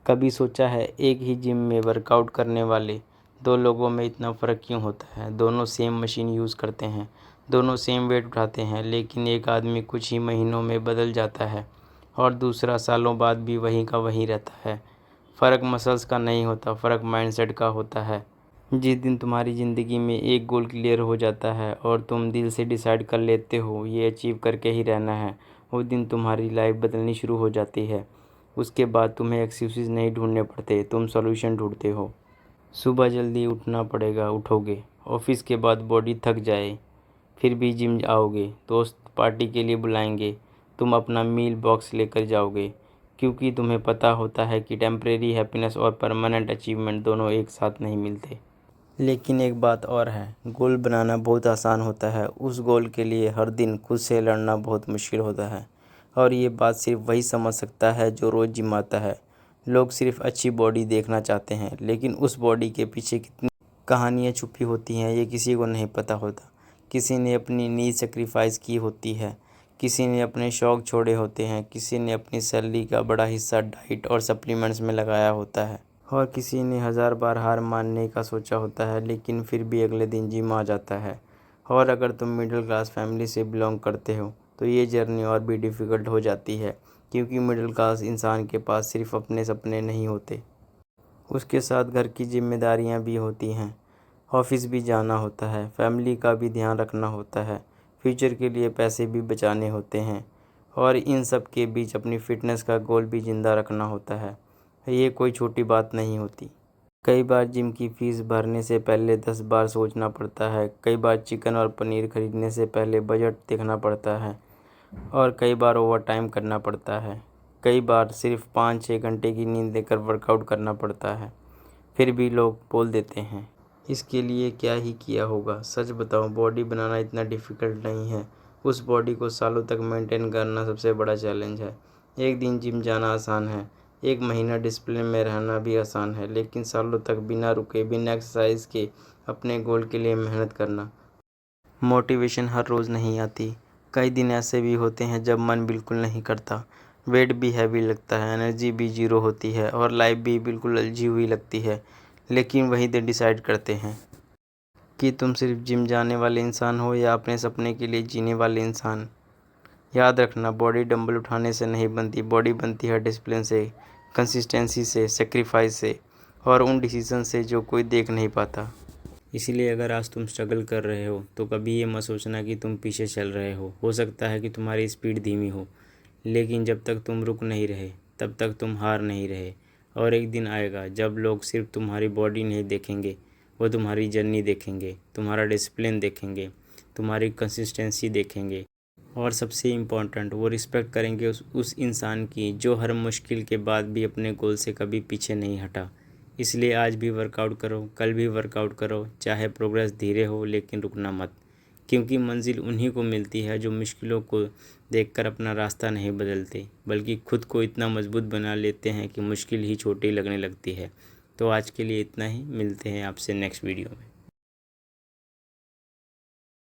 कभी सोचा है एक ही जिम में वर्कआउट करने वाले दो लोगों में इतना फ़र्क क्यों होता है। दोनों सेम मशीन यूज़ करते हैं, दोनों सेम वेट उठाते हैं, लेकिन एक आदमी कुछ ही महीनों में बदल जाता है और दूसरा सालों बाद भी वहीं का वहीं रहता है। फ़र्क मसल्स का नहीं होता, फ़र्क माइंडसेट का होता है। जिस दिन तुम्हारी ज़िंदगी में एक गोल क्लियर हो जाता है और तुम दिल से डिसाइड कर लेते हो ये अचीव करके ही रहना है, उस दिन तुम्हारी लाइफ बदलनी शुरू हो जाती है। उसके बाद तुम्हें एक्सक्यूज़ नहीं ढूंढने पड़ते, तुम सॉल्यूशन ढूंढते हो। सुबह जल्दी उठना पड़ेगा, उठोगे। ऑफिस के बाद बॉडी थक जाए फिर भी जिम आओगे। दोस्त पार्टी के लिए बुलाएंगे, तुम अपना मील बॉक्स लेकर जाओगे, क्योंकि तुम्हें पता होता है कि टेम्परेरी हैप्पीनेस और परमानेंट अचीवमेंट दोनों एक साथ नहीं मिलते। लेकिन एक बात और है, गोल बनाना बहुत आसान होता है, उस गोल के लिए हर दिन खुद से लड़ना बहुत मुश्किल होता है। और ये बात सिर्फ वही समझ सकता है जो रोज़ जिम आता है। लोग सिर्फ अच्छी बॉडी देखना चाहते हैं, लेकिन उस बॉडी के पीछे कितनी कहानियाँ छुपी होती हैं ये किसी को नहीं पता होता। किसी ने अपनी नींद सेक्रीफाइस की होती है, किसी ने अपने शौक़ छोड़े होते हैं, किसी ने अपनी सैलरी का बड़ा हिस्सा डाइट और सप्लीमेंट्स में लगाया होता है, और किसी ने 1000 बार हार मानने का सोचा होता है, लेकिन फिर भी अगले दिन जिम आ जाता है। और अगर तुम मिडिल क्लास फैमिली से बिलोंग करते हो तो ये जर्नी और भी डिफ़िकल्ट हो जाती है, क्योंकि मिडिल क्लास इंसान के पास सिर्फ अपने सपने नहीं होते, उसके साथ घर की जिम्मेदारियां भी होती हैं। ऑफिस भी जाना होता है, फैमिली का भी ध्यान रखना होता है, फ्यूचर के लिए पैसे भी बचाने होते हैं, और इन सब के बीच अपनी फ़िटनेस का गोल भी ज़िंदा रखना होता है। ये कोई छोटी बात नहीं होती। कई बार जिम की फ़ीस भरने से पहले 10 बार सोचना पड़ता है, कई बार चिकन और पनीर खरीदने से पहले बजट देखना पड़ता है, और कई बार ओवर टाइम करना पड़ता है। कई बार सिर्फ 5-6 घंटे की नींद लेकर वर्कआउट करना पड़ता है। फिर भी लोग बोल देते हैं इसके लिए क्या ही किया होगा। सच बताऊं, बॉडी बनाना इतना डिफ़िकल्ट नहीं है, उस बॉडी को सालों तक मेंटेन करना सबसे बड़ा चैलेंज है। एक दिन जिम जाना आसान है, एक महीना डिसिप्लिन में रहना भी आसान है, लेकिन सालों तक बिना रुके बिना एक्सरसाइज के अपने गोल के लिए मेहनत करना। मोटिवेशन हर रोज़ नहीं आती, कई दिन ऐसे भी होते हैं जब मन बिल्कुल नहीं करता, वेट भी हैवी लगता है, एनर्जी भी ज़ीरो होती है और लाइफ भी बिल्कुल उलझी हुई लगती है। लेकिन वही दिन डिसाइड करते हैं कि तुम सिर्फ जिम जाने वाले इंसान हो या अपने सपने के लिए जीने वाले इंसान। याद रखना, बॉडी डंबल उठाने से नहीं बनती, बॉडी बनती है डिसिप्लिन से, कंसिस्टेंसी से, सेक्रीफाइस से, और उन डिसीजन से जो कोई देख नहीं पाता। इसलिए अगर आज तुम स्ट्रगल कर रहे हो तो कभी ये मत सोचना कि तुम पीछे चल रहे हो सकता है कि तुम्हारी स्पीड धीमी हो, लेकिन जब तक तुम रुक नहीं रहे तब तक तुम हार नहीं रहे। और एक दिन आएगा जब लोग सिर्फ तुम्हारी बॉडी नहीं देखेंगे, वो तुम्हारी जर्नी देखेंगे, तुम्हारा डिसिप्लिन देखेंगे, तुम्हारी कंसिस्टेंसी देखेंगे, और सबसे इम्पोर्टेंट वो रिस्पेक्ट करेंगे उस इंसान की जो हर मुश्किल के बाद भी अपने गोल से कभी पीछे नहीं हटा। इसलिए आज भी वर्कआउट करो, कल भी वर्कआउट करो, चाहे प्रोग्रेस धीरे हो लेकिन रुकना मत, क्योंकि मंजिल उन्हीं को मिलती है जो मुश्किलों को देखकर अपना रास्ता नहीं बदलते, बल्कि खुद को इतना मजबूत बना लेते हैं कि मुश्किल ही छोटी लगने लगती है। तो आज के लिए इतना ही, मिलते हैं आपसे नेक्स्ट वीडियो में।